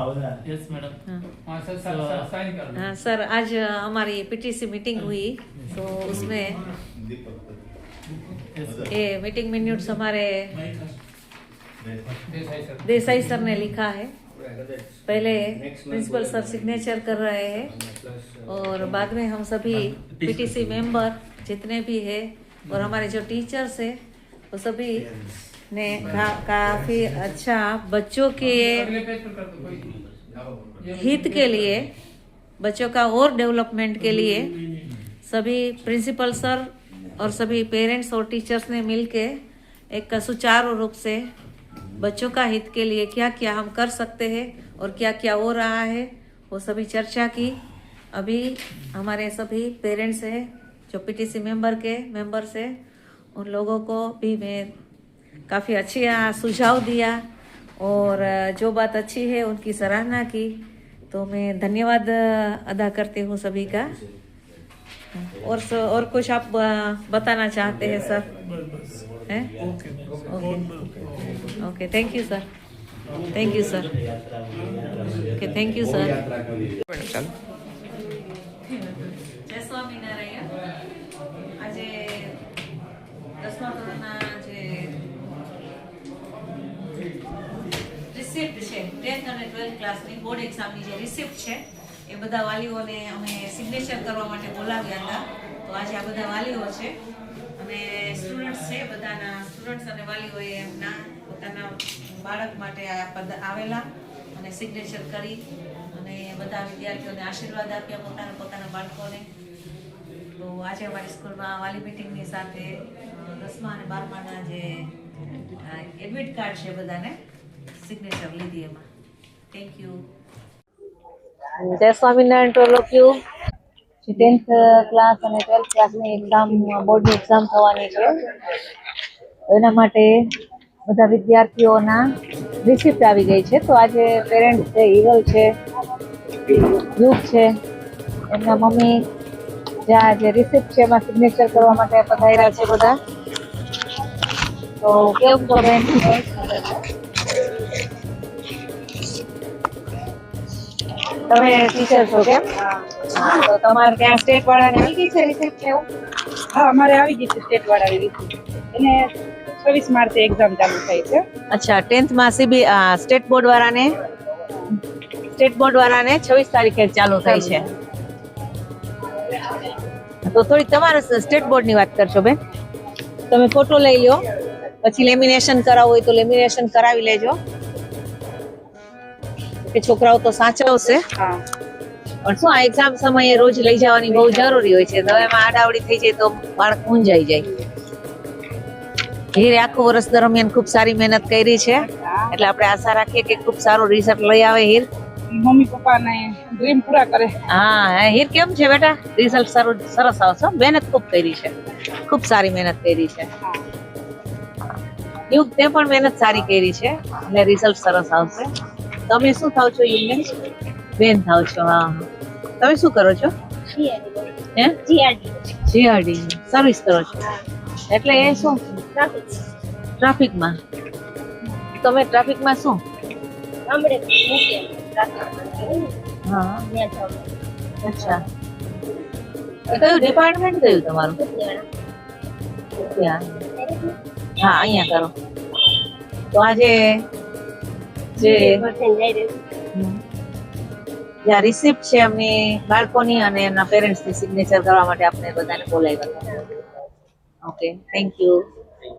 Yes madam. हाँ sir, sign कर दो। हाँ सर, आज हमारी पीटीसी मीटिंग हुई तो उसमें ये मीटिंग मिनट्स हमारे देसाई सर ने लिखा है। पहले प्रिंसिपल सर सिग्नेचर कर रहे हैं और बाद में हम सभी पीटीसी मेंबर जितने भी है और हमारे जो टीचर्स है वो सभी ने काफी अच्छा बच्चों के अगले पेज पर कर दो कोई। हित के लिए, बच्चों का और डेवलपमेंट के लिए सभी प्रिंसिपल सर और सभी पेरेंट्स और टीचर्स ने मिलके एक सुचारू रूप से बच्चों का हित के लिए क्या क्या हम कर सकते हैं और क्या क्या हो रहा है वो सभी चर्चा की। अभी हमारे सभी पेरेंट्स हैं जो पीटीसी मेंबर्स हैं, उन लोगों को भी मैं काफ़ी अच्छी सुझाव दिया और जो बात अच्छी है उनकी सराहना की, तो मैं धन्यवाद अदा करती हूँ सभी का। और कुछ आप बताना चाहते हैं सर? हैं? Okay, thank you sir. Thank you sir. Okay, thank you sir. જય સ્વામિનારાયણ। આજે 10મા ધોરણના જે રિસિપ્ટ છે 10th અને 12th ક્લાસની બોર્ડ એક્ઝામની જે રિસિપ્ટ છે એ બધા વાલીઓને અમે સિગ્નેચર કરવા માટે બોલાવ્યા હતા। તો આજે આ બધા વાલીઓ છે અને સ્ટુડન્ટ્સ છે, બધાના સ્ટુડન્ટ્સ અને વાલીઓએ એમના પોતાના બાળક માટે આવેલા અને સિગ્નેચર કરી અને બધા વિદ્યાર્થીઓને આશીર્વાદ આપ્યા પોતાના બાળકોને। તો આજે અમારી સ્કૂલમાં વાલી મીટિંગની સાથે 10મા અને 12માના જે એડમિટ કાર્ડ છે બધાને સિગ્નેચર લીધી એમાં। Thank you. જય Swaminarayan to all of you. 10th class અને 12th ક્લાસની એક્ઝામ, બોર્ડની એક્ઝામ થવાની છે, એના માટે બધા વિદ્યાર્થીઓના રિસિપ્ટ આવી ગઈ છે। તો આજે પેરેન્ટ્સ છે, હિરલ છે, યુગ છે, એમના મમ્મી જ્યાં જે રિસિપ્ટ છે એમાં સિગ્નેચર કરવા માટે પધાર્યા છે બધા। તો કેવું છો બેન? તમે ટીચર છો કેમ? તો તમારે ત્યાં સ્ટેટ વાળાને આવી ગઈ છે રિસિપ્ટ છે એવું? હા, અમારે આવી ગઈ છે સ્ટેટ વાળાની રિસિપ્ટ। એને 26 માર્ચે એક્ઝામ ચાલુ થઈ છે। અચ્છા, 10th માં સ્ટેટ બોર્ડ વાળાને 26 તારીખે ચાલુ થઈ છે। તો થોડી તમારે સ્ટેટ બોર્ડની વાત કરશો બેન। તમે ફોટો લઈ લો, પછી લેમિનેશન કરાવવું હોય તો લેમિનેશન કરાવી લેજો કે છોકરાઓ તો સાચવશે। હા, પણ શું આ એક્ઝામ સમયે રોજ લઈ જવાની બહુ જરૂરી હોય છે, તો એમાં આડાવડી થઈ જાય તો બાળક મૂંઝાઈ જાય। હીરે આખું વર્ષ દરમિયાન ખૂબ સારી મહેનત કરી છે, એટલે આપણે આશા રાખીએ કે ખૂબ સારું રિઝલ્ટ લઈ આવે હીર। મમ્મી પપ્પાને ડ્રીમ પૂરા કરે। હા, હીર કેમ છે બેટા? રિઝલ્ટ સરસ આવશે। મહેનત ખૂબ કરી છે, ખૂબ સારી મહેનત કરી છે। યુગ તે પણ મહેનત સારી કરી છે એટલે રિઝલ્ટ સરસ આવશે। તમે શું થાવ છો? યુગ બેન થાવ છો? હા, તમે શું કરો છો? હે? જીઆરડી સર્વિસ કરો છો, એટલે એ શું ટ્રાફિકમાં? તમે ટ્રાફિકમાં શું? હા, અચ્છા, કયું ડિપાર્ટમેન્ટ કયું તમારું? હા, અહીંયા કરો। તો આજે જે રિસિપ્ટ છે એમની બાળકોની અને એમના પેરેન્ટ્સની સિગ્નેચર કરવા માટે આપણે બધાને બોલાવ્યા હતા। Okay, thank you.